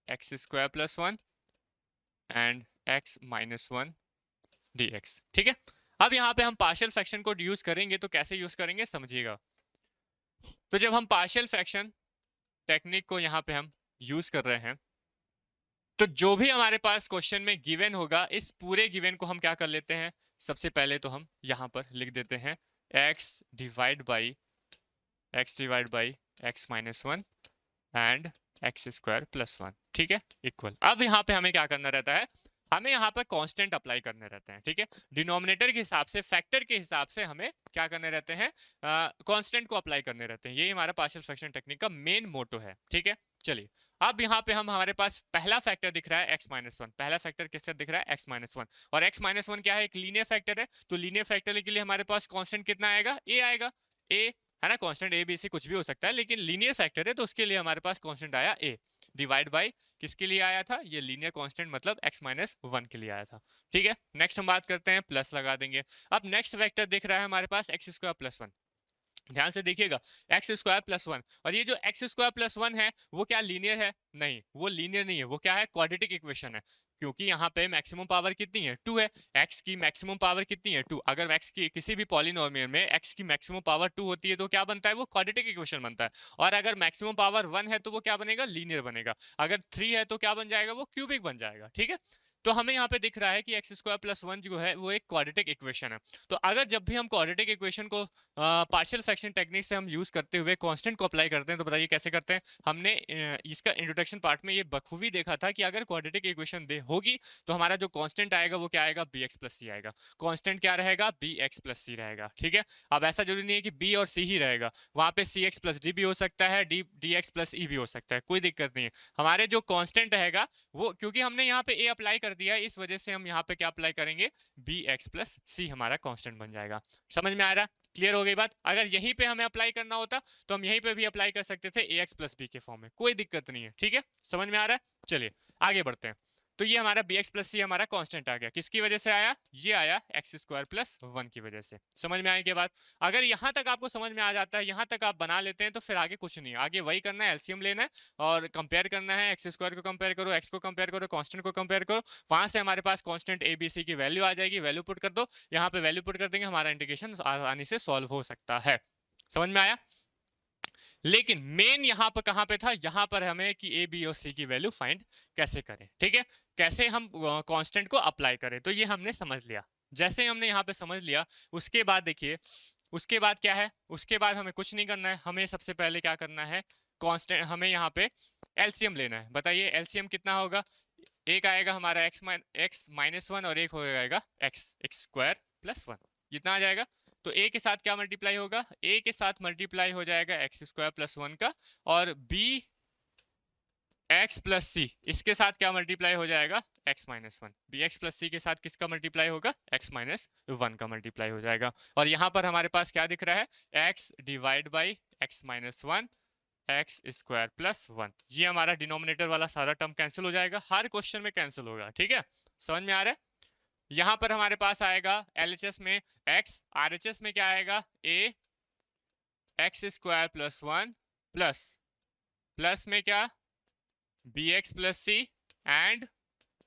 x square plus one and x minus one dx। ठीक है, अब यहाँ पे हम पार्शियल फ्रैक्शन को यूज करेंगे, तो कैसे यूज करेंगे समझिएगा। तो जब हम पार्शियल फ्रैक्शन टेक्निक को यहाँ पे हम यूज कर रहे हैं, तो जो भी हमारे पास क्वेश्चन में गिवन होगा, इस पूरे गिवन को हम क्या कर लेते हैं, सबसे पहले तो हम यहाँ पर लिख देते हैं x divide by x minus one and x square plus one. ठीक है, इक्वल। अब यहाँ पे हमें क्या करना रहता है, हमें यहाँ पर कांस्टेंट अप्लाई करने रहते हैं। ठीक है, डिनोमिनेटर के हिसाब से, फैक्टर के हिसाब से हमें क्या करने रहते हैं, कांस्टेंट को अप्लाई करने रहते हैं। यही हमारा पार्शियल फ्रैक्शन टेक्निक का मेन मोटो है। ठीक है, चलिए अब यहाँ पे हमारे पास पहला फैक्टर दिख रहा है x माइनस वन, पहला फैक्टर किससे दिख रहा है, x माइनस वन, और x माइनस वन क्या है, एक लीनियर फैक्टर है, तो लीनियर फैक्टर के लिए हमारे पास कांस्टेंट कितना आएगा, a आएगा, a है ना, कांस्टेंट a b c कुछ भी हो सकता है, लेकिन लीनियर फैक्टर है तो उसके लिए हमारे पास कांस्टेंट आया a, डिवाइड बाय किसके लिए आया था, ये लीनियर कांस्टेंट मतलब x माइनस वन के लिए आया था। ठीक है, नेक्स्ट हम बात करते हैं, प्लस लगा देंगे। अब नेक्स्ट वेक्टर दिख रहा है हमारे पास एक्स स्क्वायर प्लस वन, ध्यान से देखिएगा, एक्स स्क्वायर प्लस वन, और ये जो एक्स स्क्वायर प्लस वन है वो क्या लीनियर है, नहीं वो लीनियर नहीं है, वो क्या है, क्वाड्रेटिक इक्वेशन है। क्योंकि यहाँ पे मैक्सिमम पावर कितनी है 2 है, x की मैक्सिमम पावर कितनी है 2। अगर x की किसी भी पॉलिनोमियल में x की मैक्सिमम पावर 2 होती है तो क्या बनता है, वो क्वाड्रेटिक इक्वेशन बनता है। और अगर मैक्सिमम पावर 1 है तो वो क्या बनेगा, लीनियर बनेगा। अगर 3 है तो क्या बन जाएगा, वो क्यूबिक बन जाएगा। ठीक है, तो हमें यहाँ पे दिख रहा है कि एक्स स्क्वायर प्लस 1 जो है वो एक क्वाड्रेटिक इक्वेशन है। तो अगर जब भी हम क्वाड्रेटिक इक्वेशन को पार्शियल फ्रैक्शन टेक्निक से हम यूज करते हुए कांस्टेंट को अप्लाई करते हैं, तो बताइए कैसे करते हैं। हमने इसका इंट्रोडक्शन पार्ट में ये बखूबी देखा था कि अगर क्वाड्रेटिक इक्वेशन दे होगी तो हमारा जो कांस्टेंट आएगा वो क्या आएगा, बी एक्स प्लस सी आएगा। कांस्टेंट क्या रहेगा, बी एक्स प्लस सी रहेगा। ठीक है, अब ऐसा जरूरी नहीं है कि बी और सी ही रहेगा, वहां पे सी एक्स प्लस डी भी हो सकता है, डी एक्स प्लस ई भी हो सकता है, कोई दिक्कत नहीं है। हमारे जो कांस्टेंट रहेगा वो, क्योंकि हमने यहाँ पे ए अप्लाई कर दिया है, इस वजह से हम यहाँ पे क्या अप्लाई करेंगे, बी एक्स प्लस सी हमारा कांस्टेंट बन जाएगा। समझ में आ रहा है, क्लियर हो गई बात। अगर यहीं पे हमें अप्लाई करना होता तो हम यहीं पे भी अप्लाई कर सकते थे ए एक्स प्लस बी के फॉर्म में, कोई दिक्कत नहीं है। ठीक है, समझ में आ रहा है। चलिए आगे बढ़ते हैं। तो ये हमारा बी एक्स प्लस सी हमारा कांस्टेंट आ गया, किसकी वजह से आया, ये आया एक्स स्क्वायर प्लस 1 की वजह से। समझ में आने के बाद अगर यहाँ तक आपको समझ में आ जाता है, यहाँ तक आप बना लेते हैं, तो फिर आगे कुछ नहीं है, आगे वही करना है, एलसीएम लेना है और कंपेयर करना है। एक्स स्क्वायर को कंपेयर करो, एक्स को कंपेयर करो, कांस्टेंट को कंपेयर करो, वहां से हमारे पास कांस्टेंट ए बी सी की वैल्यू आ जाएगी, वैल्यू पुट कर दो, यहाँ पे वैल्यू पुट कर देंगे, हमारा इंटीग्रेशन आसानी से सॉल्व हो सकता है। समझ में आया। लेकिन मेन यहां पर कहां पे था, यहां पर हमें कि ए बी और सी की वैल्यू फाइंड कैसे करें। ठीक है, कैसे हम कांस्टेंट को अप्लाई करें, तो ये हमने समझ लिया। जैसे हमने यहाँ पे समझ लिया, उसके बाद देखिए, उसके बाद क्या है, उसके बाद हमें कुछ नहीं करना है, हमें सबसे पहले क्या करना है, कांस्टेंट हमें यहाँ पे एलसीएम लेना है। बताइए एलसीएम कितना होगा, एक आएगा हमारा एक्स माइनस 1 और एक हो जाएगा एक्स स्क्वायर प्लस 1, जितना आ जाएगा। तो a के साथ क्या मल्टीप्लाई होगा, a के साथ मल्टीप्लाई हो जाएगा एक्स स्क्वायर प्लस 1 का, और b एक्स प्लस सी इसके साथ क्या मल्टीप्लाई हो जाएगा, x minus 1। B x plus c के साथ किसका मल्टीप्लाई होगा, एक्स माइनस 1 का मल्टीप्लाई हो जाएगा। और यहाँ पर हमारे पास क्या दिख रहा है, x divide by x minus 1 x square plus 1। ये हमारा डिनोमिनेटर वाला सारा टर्म कैंसिल हो जाएगा, हर क्वेश्चन में कैंसिल होगा। ठीक है, समझ में आ रहा है। यहां पर हमारे पास आएगा एलएचएस में x, आरएचएस में क्या आएगा, a x square plus 1 plus plus में क्या, b x plus c and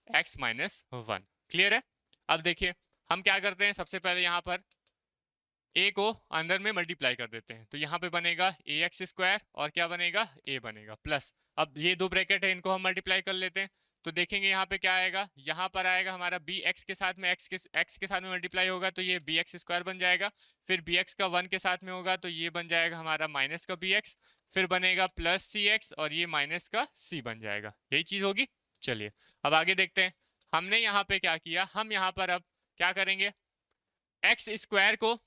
x minus 1। Clear है। अब देखिए हम क्या करते हैं, सबसे पहले यहाँ पर a को अंदर में मल्टीप्लाई कर देते हैं, तो यहाँ पे बनेगा ए एक्स स्क्वायर और क्या बनेगा, a बनेगा प्लस, अब ये दो ब्रैकेट है, इनको हम मल्टीप्लाई कर लेते हैं, तो देखेंगे यहाँ पे क्या आएगा, यहाँ पर आएगा हमारा बी एक्स के साथ में एक्स के साथ में मल्टीप्लाई होगा तो ये बी एक्स स्क्वायर बन जाएगा, फिर बी एक्स का 1 के साथ में होगा तो ये बन जाएगा हमारा माइनस का बी एक्स, फिर बनेगा प्लस सी एक्स और ये माइनस का सी बन जाएगा, यही चीज होगी। चलिए अब आगे देखते हैं, हमने यहाँ पे क्या किया, हम यहाँ पर अब क्या करेंगे, एक्स स्क्वायर को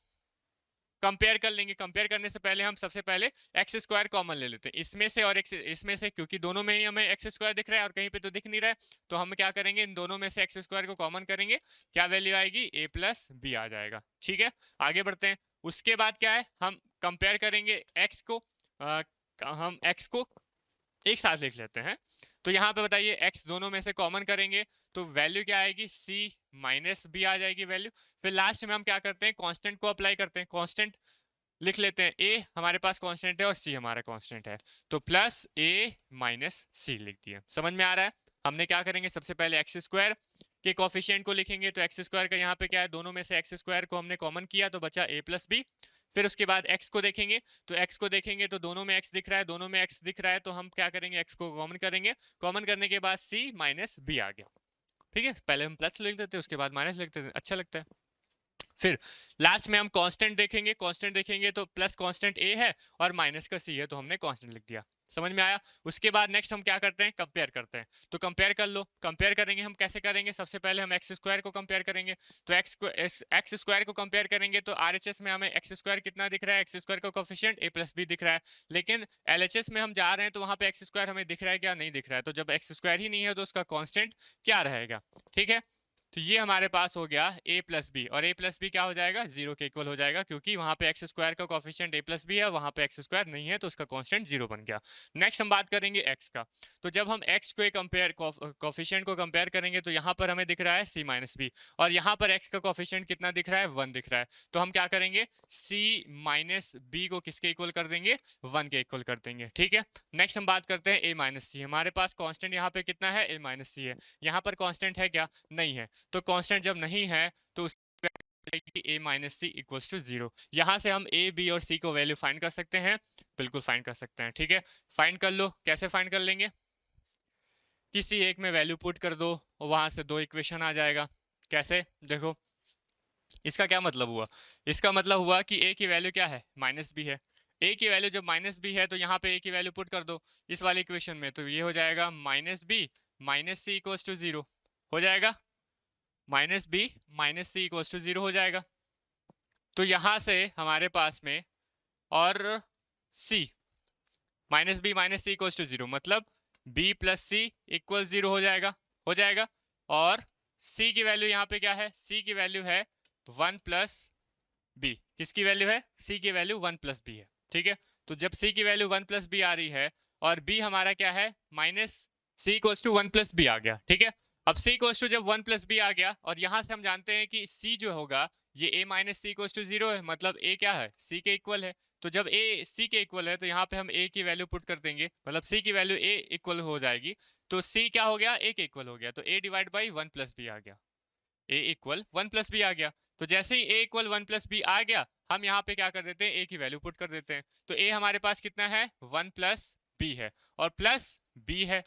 कंपेयर कर लेंगे। कंपेयर करने से पहले हम सबसे पहले एक्स स्क्वायर कॉमन ले लेते हैं इसमें से और इसमें से, क्योंकि दोनों में ही हमें एक्स स्क्वायर दिख रहा है और कहीं पे तो दिख नहीं रहा है, तो हम क्या करेंगे, इन दोनों में से एक्स स्क्वायर को कॉमन करेंगे, क्या वैल्यू आएगी, a प्लस बी आ जाएगा। ठीक है, आगे बढ़ते हैं। उसके बाद क्या है, हम कंपेयर करेंगे एक्स को, हम एक्स को एक साथ लिख लेते हैं, तो यहाँ पे बताइए x दोनों में से कॉमन करेंगे तो वैल्यू क्या आएगी, c माइनस बी आ जाएगी वैल्यू। फिर लास्ट में हम क्या करते हैं, कांस्टेंट को अप्लाई करते हैं, कांस्टेंट लिख लेते हैं, a हमारे पास कांस्टेंट है और c हमारा कांस्टेंट है, तो प्लस a माइनस सी लिख दिया। समझ में आ रहा है। हमने क्या करेंगे, सबसे पहले एक्स स्क्वायर के कोफिशिएंट को लिखेंगे, तो एक्स स्क्वायर का यहाँ पे क्या है, दोनों में से एक्स स्क्वायर को हमने कॉमन किया तो बचा a प्लस बी। फिर उसके बाद x को देखेंगे, तो x को देखेंगे तो दोनों में x दिख रहा है, दोनों में x दिख रहा है, तो हम क्या करेंगे, x को कॉमन करेंगे, कॉमन करने के बाद c माइनस बी आ गया। ठीक है, पहले हम प्लस लिख देते हैं, उसके बाद माइनस लिख देते हैं, अच्छा लगता है। फिर लास्ट में हम कांस्टेंट देखेंगे, कांस्टेंट देखेंगे तो प्लस कांस्टेंट a है और माइनस का c है, तो हमने कांस्टेंट लिख दिया। समझ में आया। उसके बाद नेक्स्ट हम क्या करते हैं, कंपेयर करते हैं, तो कंपेयर कर लो। कंपेयर करेंगे हम कैसे करेंगे, सबसे पहले हम एक्स स्क्वायर को कंपेयर करेंगे, तो एक्स स्क्वायर को कंपेयर करेंगे तो आरएचएस में हमें एक्स स्क्वायर कितना दिख रहा है, एक्स स्क्वायर का कोफिशिएंट a प्लस बी दिख रहा है, लेकिन एलएचएस में हम जा रहे हैं तो वहां पे एक्स स्क्वायर हमें दिख रहा है क्या, नहीं दिख रहा है, तो जब एक्स स्क्वायर ही नहीं है तो उसका कांस्टेंट क्या रहेगा। ठीक है, तो ये हमारे पास हो गया a प्लस बी, और a प्लस बी क्या हो जाएगा, 0 के इक्वल हो जाएगा, क्योंकि वहां पे एक्स स्क्वायर का कोफिशिएंट a प्लस बी है, वहां पे एक्स स्क्वायर नहीं है, तो उसका कांस्टेंट 0 बन गया। नेक्स्ट हम बात करेंगे x का। तो जब हम x को कंपेयर कोफिशिएंट को कंपेयर करेंगे तो यहाँ पर हमें दिख रहा है c माइनस बी, और यहाँ पर x का कोफिशिएंट कितना दिख रहा है, 1 दिख रहा है। तो हम क्या करेंगे, c माइनस बी को किसके इक्वल कर देंगे, 1 के इक्वल कर देंगे। ठीक है, नेक्स्ट हम बात करते हैं a माइनस सी। हमारे पास कांस्टेंट यहाँ पे कितना है, a माइनस सी है। यहाँ पर कांस्टेंट है क्या, नहीं है। तो कांस्टेंट जब नहीं है तो a minus c equals to 0। यहाँ से हम a b और c को वैल्यू फाइंड कर सकते हैं, बिल्कुल फाइंड कर सकते हैं। ठीक है, फाइंड कर लो। कैसे फाइंड कर लेंगे, किसी एक में वैल्यू पुट कर दो और वहां से दो इक्वेशन आ जाएगा। कैसे, देखो इसका क्या मतलब हुआ, इसका मतलब हुआ कि a की वैल्यू क्या है, माइनस बी है। a की वैल्यू जब माइनस बी है तो यहाँ पे a की वैल्यू पुट कर दो इस वाले इक्वेशन में, तो ये हो जाएगा minus b minus c equals to 0 हो जाएगा, minus b minus c equals to 0 हो जाएगा। तो यहां से हमारे पास में, और c minus b minus c equals to 0 मतलब b प्लस सी इक्वल 0 हो जाएगा, हो जाएगा। और c की वैल्यू यहाँ पे क्या है, c की वैल्यू है 1 प्लस बी। किसकी वैल्यू है, c की वैल्यू 1 प्लस बी है। ठीक है, तो जब c की वैल्यू 1 प्लस बी आ रही है और b हमारा क्या है, minus c equals to 1 plus b आ गया। ठीक है, अब c इक्वल्स टू जब 1 प्लस बी आ गया, और यहां से हम जानते हैं कि c जो होगा ये a minus c equals to 0 है, मतलब a क्या है, c के इक्वल है। तो जब a c के इक्वल है तो यहाँ पे हम a की वैल्यू पुट कर देंगे, मतलब c की वैल्यू a इक्वल हो जाएगी। तो c क्या हो गया, a के इक्वल हो गया, तो a divide by 1 plus b आ गया, a इक्वल 1 प्लस बी आ गया। तो जैसे ही a इक्वल 1 प्लस बी आ गया, हम यहाँ पे क्या कर देते हैं, a की वैल्यू पुट कर देते हैं। तो a हमारे पास कितना है, 1 प्लस बी है, और प्लस b है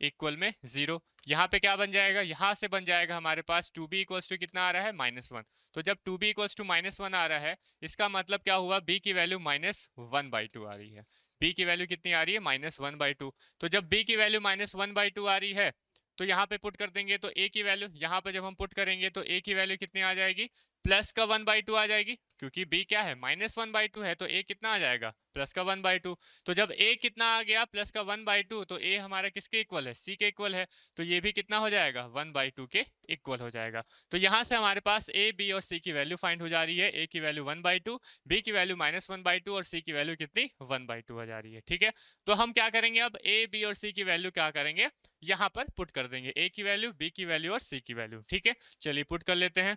इक्वल में 0। यहाँ पे क्या बन जाएगा, यहाँ से बन जाएगा हमारे पास 2b इक्वल्स टू कितना आ रहा है, -1। तो जब 2b इक्वल्स टू -1 आ रहा है, इसका मतलब क्या हुआ, b की वैल्यू -1/2 आ रही है। b की वैल्यू कितनी आ रही है, -1/2। तो जब b की वैल्यू -1/2 आ रही है तो यहाँ पे पुट कर देंगे, तो a की वैल्यू यहाँ पे जब हम पुट करेंगे तो a की वैल्यू कितनी आ जाएगी, प्लस का 1/2 आ जाएगी, क्योंकि b क्या है, -1/2 है, तो a कितना आ जाएगा, प्लस का 1/2। तो जब a कितना आ गया, प्लस का 1/2, तो a हमारा किसके इक्वल है, c के इक्वल है, तो ये भी कितना हो जाएगा, 1/2 के इक्वल हो जाएगा। तो यहाँ से हमारे पास a b और c की वैल्यू फाइंड हो जा रही है, a की वैल्यू 1/2, b की वैल्यू -1/2 और c की वैल्यू कितनी, 1/2 हो जा रही है। ठीक है, तो हम क्या करेंगे, अब a b और c की वैल्यू क्या करेंगे, यहाँ पर पुट कर देंगे, a की वैल्यू, b की वैल्यू और c की वैल्यू। ठीक है, चलिए पुट कर लेते हैं।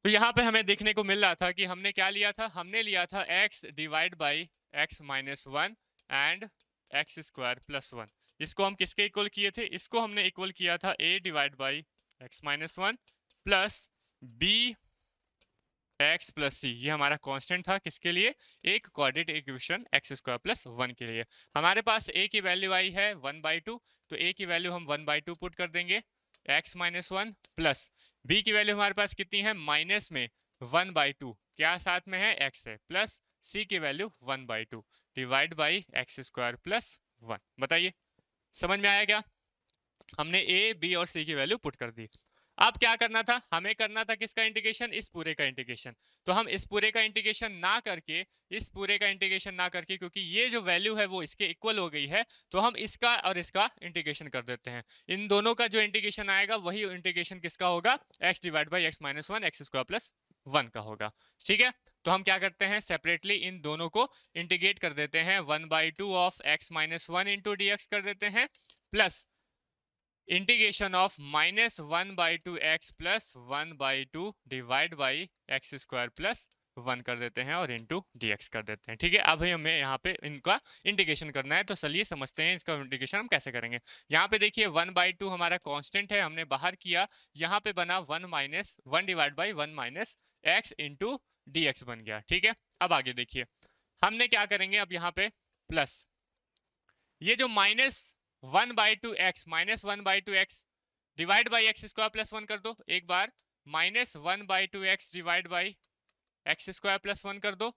तो यहाँ पे हमें देखने को मिल रहा था कि हमने क्या लिया था, हमने लिया था x divide by x minus 1 and x square plus 1। इसको हम किसके इक्वल किए थे, इसको हमने इक्वल किया था a divide by x minus 1 plus b x plus c. ये हमारा कांस्टेंट था, किसके लिए, एक coordinate equation x square plus 1 के लिए। हमारे पास a की वैल्यू आई है 1/2, तो a की वैल्यू हम 1/2 पुट कर देंगे, x माइनस 1 प्लस b की वैल्यू हमारे पास कितनी है, माइनस में 1/2, क्या साथ में है, x है, प्लस c की value 1/2 divide by x square plus 1। बताइए समझ में आया क्या, हमने a b और c की वैल्यू पुट कर दी। अब क्या करना था, हमें करना था किसका इंटीग्रेशन, इस पूरे का इंटीग्रेशन। तो हम इस पूरे का इंटीग्रेशन ना करके, इस पूरे का इंटीग्रेशन ना करके, क्योंकि ये जो वैल्यू है वो इसके इक्वल हो गई है, तो हम इसका और इसका इंटीग्रेशन कर देते हैं। इन दोनों का जो इंटीग्रेशन आएगा वही इंटीग्रेशन किसका होगा, x divide by x minus 1 x square plus 1 का होगा। ठीक है, तो हम क्या करते हैं, सेपरेटली इन दोनों को इंटीग्रेट कर देते हैं, 1/2 of x minus 1 into D कर देते हैं, plus integration of -1/2 x plus 1/2 divide by x square plus 1 कर देते हैं और इंटू dx कर देते हैं। ठीक है, अब हमें यहाँ पे इनका इंटीग्रेशन करना है, तो चलिए समझते हैं इसका इंटीग्रेशन हम कैसे करेंगे। यहाँ पे देखिए 1/2 हमारा कांस्टेंट है, हमने बाहर किया, यहाँ पे बना 1 divide by 1 minus x into D बन गया। ठीक है, अब आगे देखिए हमने क्या करेंगे, अब यहाँ पे प्लस ये जो -1/2 x minus 1/2 x divide by x square plus 1 कर दो एक बार, -1/2 x divide by x square plus 1 कर दो,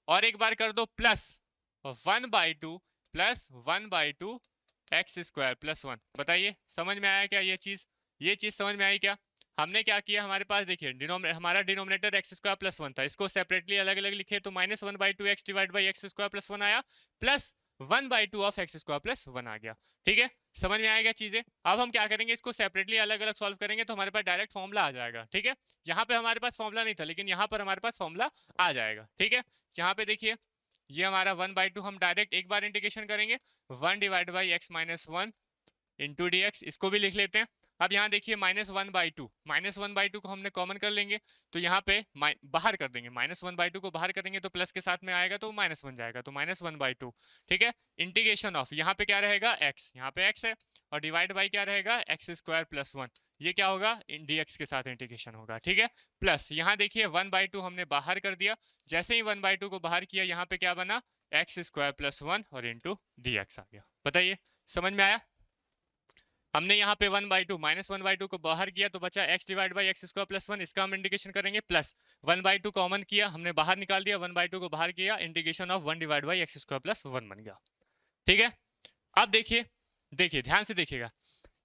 और एक बार कर दो plus 1/2 plus 1/2 x square plus 1। बताइए समझ में आया क्या, ये चीज समझ में आई क्या। हमने क्या किया, हमारे पास देखिए हमारा डिनोमिनेटर एक्स स्क्वायर प्लस 1 था, इसको सेपरेटली अलग अलग लिखे तो -1/2 x divide by x square plus 1 आया, plus 1/2 of x square plus 1 आ गया। ठीक है, समझ में आएगा चीजें। अब हम क्या करेंगे, इसको सेपरेटली अलग अलग सॉल्व करेंगे तो हमारे पास डायरेक्ट फॉर्मूला आ जाएगा, ठीक है। यहाँ पे हमारे पास फॉर्मूला नहीं था, लेकिन यहाँ पर हमारे पास फॉर्मूला आ जाएगा, ठीक है। यहाँ पे देखिए ये हमारा 1/2 हम डायरेक्ट एक बार इंटीग्रेशन करेंगे, 1/(x-1) इंटू डी एक्स, इसको भी लिख लेते हैं। अब यहाँ देखिए -1/2 को हमने कॉमन कर लेंगे, तो यहाँ पे बाहर कर देंगे, -1/2 को बाहर करेंगे तो प्लस के साथ में आएगा तो -1 जाएगा, तो -1/2, ठीक है। इंटीग्रेशन ऑफ यहाँ पे क्या रहेगा x, यहाँ पे x है, और डिवाइड बाई क्या रहेगा x² + 1, ये क्या होगा dx के साथ इंटीग्रेशन होगा, ठीक है। प्लस यहाँ देखिए 1/2 हमने बाहर कर दिया, जैसे ही 1/2 को बाहर किया यहाँ पे क्या बना x² + 1 और इंटू dx आ गया। बताइए समझ में आया। हमने यहाँ पे 1/2 -1/2 को बाहर किया तो बचा x/(x² + 1), इसका हम इंटीग्रेशन करेंगे, प्लस 1/2 कॉमन किया, हमने बाहर निकाल दिया, 1/2 को बाहर किया, इंटीग्रेशन ऑफ 1/(x² + 1) बन गया, ठीक है। अब देखिए देखिए ध्यान से देखिएगा,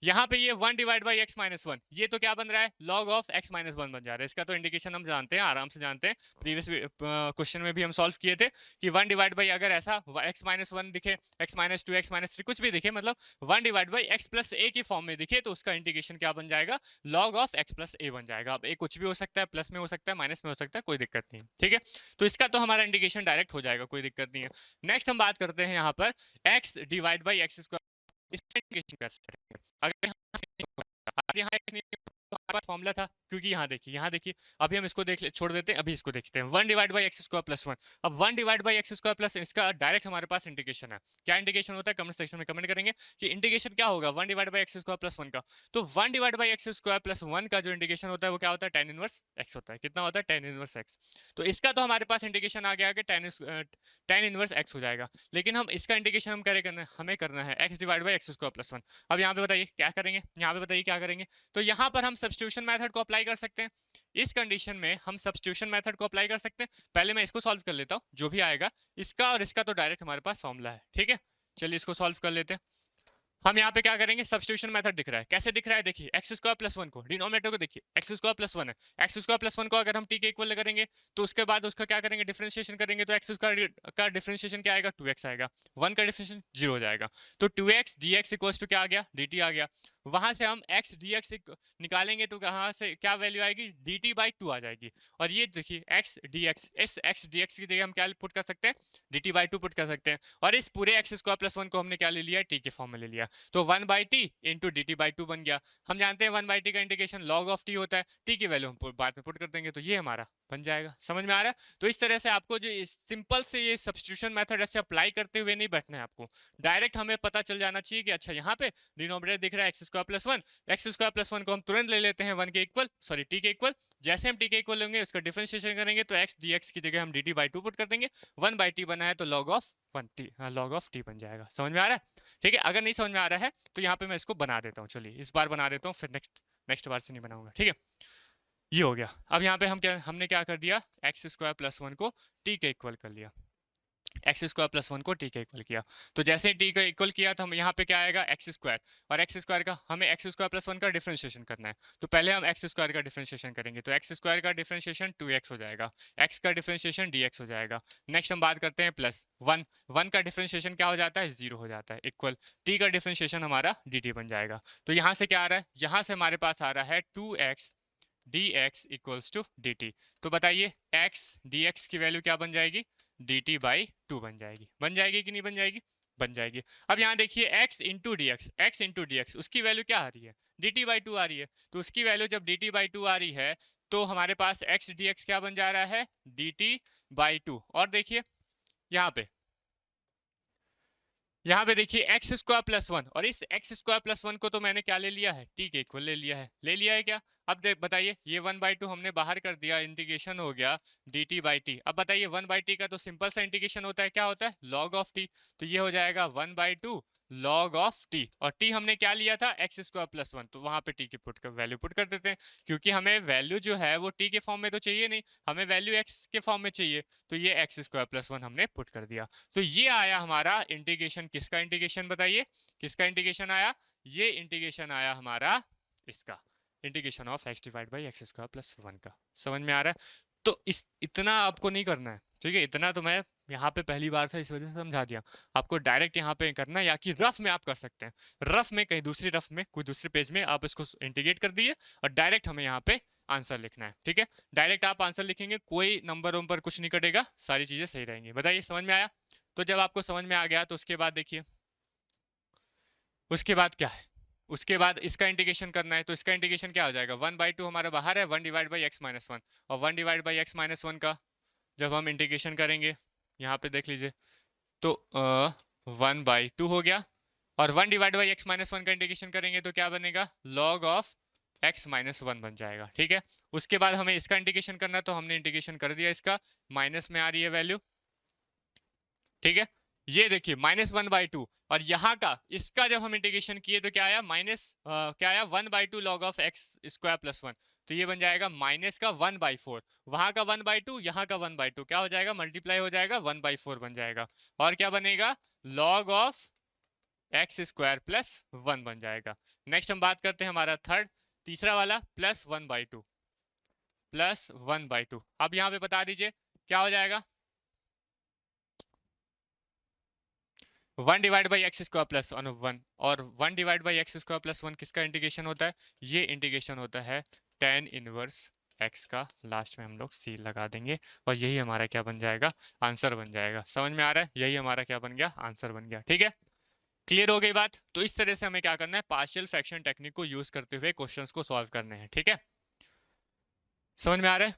यहाँ पे ये 1/(x-1), ये तो क्या बन रहा है log of x-1 बन जा रहा है। इसका तो इंडिकेशन हम जानते हैं, आराम से जानते हैं, प्रीवियस क्वेश्चन में भी हम सॉल्व किए थे कि 1/ अगर ऐसा x-1 दिखे, x-2, x-3 कुछ भी दिखे, मतलब 1/x+a की फॉर्म में दिखे तो उसका इंडिकेशन क्या बन जाएगा log of x+a बन जाएगा। अब a कुछ भी हो सकता है, प्लस में हो सकता है, माइनस में हो सकता है, कोई दिक्कत नहीं, ठीक है। तो इसका तो हमारा इंडिकेशन डायरेक्ट हो जाएगा, कोई दिक्कत नहीं है। नेक्स्ट हम बात करते हैं यहाँ पर x/(x²), इसका इंटीग्रेशन कर सकते हैं। अगर यहाँ हमारे पास फॉर्मूला था, क्योंकि यहाँ देखिए अभी हम इसको छोड़ देते हैं, अभी इसको देखते हैं 1/(x² + 1). अब 1/(x² + इसका डायरेक्ट हमारे पास इंटीग्रेशन है। क्या इंटीग्रेशन होता है कमेंट सेक्शन में कमेंट करेंगे कि इंटीग्रेशन क्या होगा 1/(x² + 1 का। तो 1/(x² + 1 का जो इंटीग्रेशन होता है वो क्या होता है tan इनवर्स x होता है। कितना होता है tan इनवर्स x। तो इसका तो हमारे पास इंटीग्रेशन आ गया कि tan इनवर्स x हो जाएगा, लेकिन हम इसका इंटीग्रेशन हमें करना है x/(x² + 1). अब यहाँ पे बताइए क्या करेंगे, यहाँ पे बताइए क्या करेंगे। तो यहाँ पर हम सब्स्टिट्यूशन मेथड को अप्लाई कर सकते हैं। इस कंडीशन में हम सब्स्टिट्यूशन मेथड को अप्लाई कर सकते हैं। पहले मैं इसको सॉल्व कर लेता हूँ, जो भी आएगा इसका और इसका तो डायरेक्ट हमारे पास फॉर्मूला है, ठीक है। चलिए इसको सॉल्व कर लेते हैं। हम यहाँ पे क्या करेंगे, सब्स्टिट्यूशन मेथड दिख रहा है, कैसे दिख रहा है देखिए, x² + 1 को डिनोमिनेटर को देखिए, x² + 1 है, x² + 1 को अगर हम t के इक्वल करेंगे तो उसके बाद उसका क्या करेंगे डिफरेंशिएशन करेंगे, तो x² का डिफरेंशिएशन क्या आएगा 2x आएगा, 1 का डिफरेंशिएशन 0 हो जाएगा, तो 2x dx = क्या आ गया dt आ गया। वहां से हम x dx निकालेंगे तो कहाँ से क्या वैल्यू आएगी dt/2 आ जाएगी। और ये देखिए x dx, इस x dx की जगह हम क्या पुट कर सकते हैं dt/2 पुट कर सकते हैं, और इस पूरे x² + 1 को हमने क्या ले लिया t के फॉर्म में ले लिया, तो 1/t इंटू dt/2 बन गया। हम जानते हैं 1/t का इंटीग्रेशन log of t होता है, t की वैल्यू हम बाद में पुट कर देंगे, तो ये हमारा बन जाएगा। समझ में आ रहा है। तो इस तरह से आपको जो सिंपल से ये सब्स्टिट्यूशन मेथड ऐसे अप्लाई करते हुए नहीं बैठना है, आपको डायरेक्ट हमें पता चल जाना चाहिए कि अच्छा यहाँ पे डिनोमिनेटर दिख रहा है x² + 1, x² + 1 को हम तुरंत ले लेते हैं 1 के इक्वल, सॉरी t के इक्वल। जैसे हम t के इक्वल लेंगे उसका डिफरेंशिएशन करेंगे तो x dx की जगह हम dt/2 पुट कर देंगे, 1/t बना है तो log of t बन जाएगा। समझ में आ रहा है, ठीक है। अगर नहीं समझ में आ रहा है तो यहाँ पे मैं इसको बना देता हूँ, चलिए इस बार बना देता हूँ, फिर नेक्स्ट बार से नहीं बनाऊंगा, ठीक है। ये हो गया। अब यहाँ पे हमने क्या कर दिया x² + 1 को t के इक्वल कर लिया, x² + 1 को t के इक्वल किया, तो जैसे ही t को इक्वल किया तो हम यहाँ पे क्या आएगा x², और x² का हमें x² + 1 का डिफरेंशिएशन करना है, तो पहले हम x² का डिफरेंशिएशन करेंगे, तो x² का डिफरेंशिएशन 2x हो जाएगा, x का डिफरेंशिएशन dx हो जाएगा। नेक्स्ट हम बात करते हैं प्लस 1 का डिफरेंशिएशन क्या हो जाता है 0 हो जाता है, इक्वल t का डिफरेंशिएशन हमारा dt बन जाएगा। तो यहाँ से क्या आ रहा है, यहाँ से हमारे पास आ रहा है 2x dx = dt। तो बताइए x dx की वैल्यू क्या बन जाएगी dt/2 बन जाएगी कि नहीं बन जाएगी, बन जाएगी। अब यहाँ देखिए x इंटू dx उसकी वैल्यू क्या आ रही है dt/2 आ रही है, तो उसकी वैल्यू जब dt/2 आ रही है तो हमारे पास x dx क्या बन जा रहा है dt/2। और देखिए यहाँ पे देखिए x² + 1, और इस x² + 1 को तो मैंने क्या ले लिया है t के इक्वल ले लिया है क्या। अब बताइए ये 1/2 हमने बाहर कर दिया, इंटीग्रेशन हो गया dt/t। अब बताइए 1/t का तो सिंपल सा इंटीग्रेशन होता है, क्या होता है log of t, तो ये हो जाएगा 1/2 log of t, और t हमने क्या लिया था x² + 1, तो वहां पे t की वैल्यू पुट कर देते हैं, क्योंकि हमें वैल्यू जो है वो t के फॉर्म में तो चाहिए नहीं, हमें वैल्यू x के फॉर्म में चाहिए, तो ये x² + 1 हमने पुट कर दिया। तो ये आया हमारा इंटीग्रेशन, किसका इंटीग्रेशन बताइए, किसका इंटीग्रेशन आया, ये इंटीग्रेशन आया हमारा इसका इंटीग्रेशन ऑफ x/(x² + 1 का। समझ में आ रहा है। तो इतना आपको नहीं करना है, ठीक है, इतना तो मैं यहाँ पे पहली बार था इस वजह से समझा दिया। आपको डायरेक्ट यहाँ पे करना है, या कि रफ में आप कर सकते हैं, रफ में कहीं दूसरी रफ में कोई दूसरे पेज में आप इसको इंटीग्रेट कर दिए और डायरेक्ट हमें यहाँ पे आंसर लिखना है। ठीक है, डायरेक्ट आप आंसर लिखेंगे, कोई नंबर पर कुछ नहीं कटेगा, सारी चीजें सही रहेंगी। बताइए समझ में आया? तो जब आपको समझ में आ गया तो उसके बाद देखिए, उसके बाद क्या है, उसके बाद इसका इंटीग्रेशन करना है। तो इसका इंटीग्रेशन क्या हो जाएगा, 1/2 हमारा बाहर है, 1 divide by x minus one, और 1 divide by x minus one का जब हम इंटीग्रेशन करेंगे, यहाँ पे देख लीजिए, तो 1/2 हो गया, और 1 divide by x minus one का इंटीग्रेशन करेंगे तो क्या बनेगा, log of x minus one बन जाएगा। ठीक है, उसके बाद हमें इसका इंटीग्रेशन करना है, तो हमने इंटीग्रेशन कर दिया, इसका माइनस में आ रही है वैल्यू। ठीक है, ये देखिए -1/2, और यहाँ का इसका जब हम इंटीग्रेशन किए तो क्या आया, क्या आया, 1/2 log of x square plus one, तो ये बन जाएगा माइनस का 1/4, वहां का 1/2, यहाँ का 1/2, क्या हो जाएगा, मल्टीप्लाई हो जाएगा, 1/4 बन जाएगा, और क्या बनेगा, log of x square plus one बन जाएगा। नेक्स्ट हम बात करते हैं हमारा थर्ड, तीसरा वाला, +1/2, +1/2। अब यहाँ पे बता दीजिए क्या हो जाएगा, 1 divide by x square plus one, और 1 divide by x square plus one किसका इंटीग्रेशन होता है, ये इंटीग्रेशन होता है tan इनवर्स x का, लास्ट में हम लोग c लगा देंगे, और यही हमारा क्या बन जाएगा, आंसर बन जाएगा। समझ में आ रहा है, यही हमारा क्या बन गया, आंसर बन गया। ठीक है, क्लियर हो गई बात? तो इस तरह से हमें क्या करना है, पार्शियल फ्रैक्शन टेक्निक को यूज करते हुए क्वेश्चंस को सॉल्व करने हैं। ठीक है, समझ में आ रहा है?